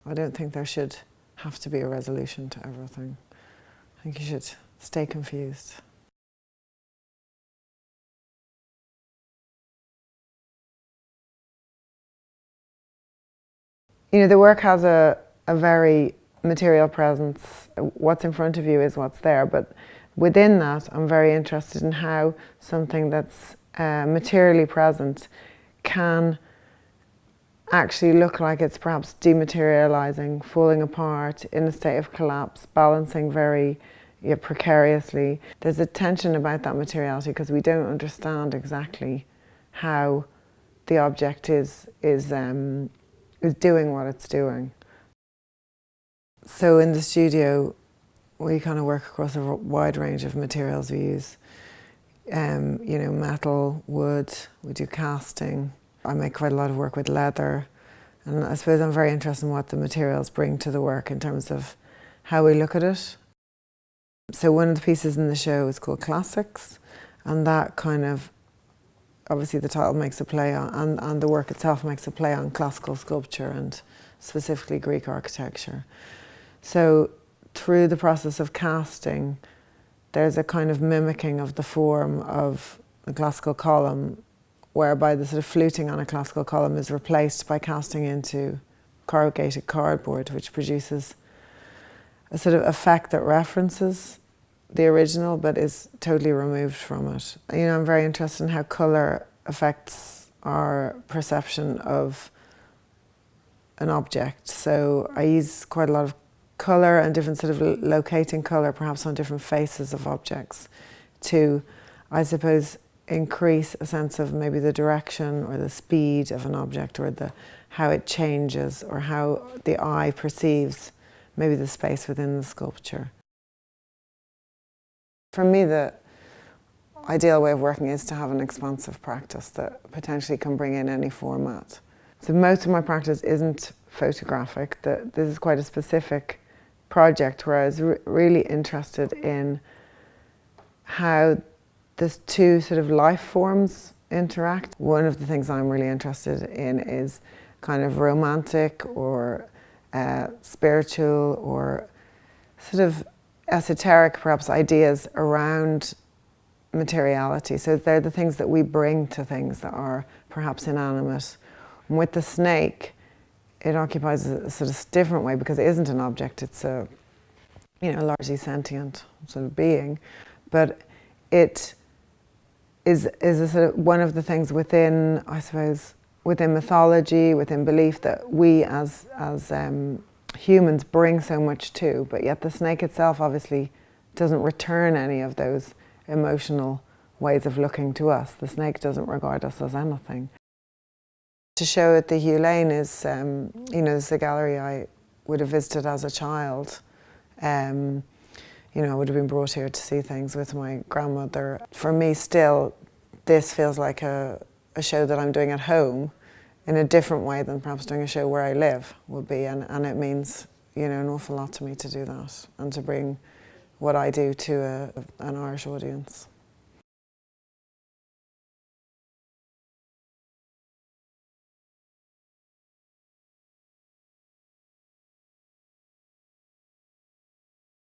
I don't think there should have to be a resolution to everything. I think you should stay confused. You know, the work has a very material presence. What's in front of you is what's there, but within that I'm very interested in how something that's materially present can actually look like it's perhaps dematerializing, falling apart, in a state of collapse, balancing very precariously. There's a tension about that materiality because we don't understand exactly how the object is doing what it's doing. So in the studio, we kind of work across a wide range of materials we use. You know, metal, wood, we do casting. I make quite a lot of work with leather. And I suppose I'm very interested in what the materials bring to the work in terms of how we look at it. So one of the pieces in the show is called Classics, and that kind of, obviously the title makes a play on, and the work itself makes a play on classical sculpture and specifically Greek architecture. So through the process of casting, there's a kind of mimicking of the form of the classical column, whereby the sort of fluting on a classical column is replaced by casting into corrugated cardboard, which produces a sort of effect that references the original but is totally removed from it. You know, I'm very interested in how colour affects our perception of an object. So I use quite a lot of colour and different sort of locating colour perhaps on different faces of objects to, I suppose, increase a sense of maybe the direction or the speed of an object, or how it changes, or how the eye perceives maybe the space within the sculpture. For me, the ideal way of working is to have an expansive practice that potentially can bring in any format. So most of my practice isn't photographic. This is quite a specific project where I was really interested in how the two sort of life forms interact. One of the things I'm really interested in is kind of romantic or spiritual or sort of esoteric perhaps ideas around materiality. So they're the things that we bring to things that are perhaps inanimate. And with the snake, it occupies a sort of different way because it isn't an object, it's a, you know, largely sentient sort of being, but it is a sort of one of the things within, I suppose, within mythology, within belief that we as humans bring so much to, but yet the snake itself obviously doesn't return any of those emotional ways of looking to us. The snake doesn't regard us as anything. To show at the Hugh Lane is, you know, it's a gallery I would have visited as a child. You know, I would have been brought here to see things with my grandmother. For me still, this feels like a show that I'm doing at home in a different way than perhaps doing a show where I live would be, and it means, you know, an awful lot to me to do that and to bring what I do to an Irish audience.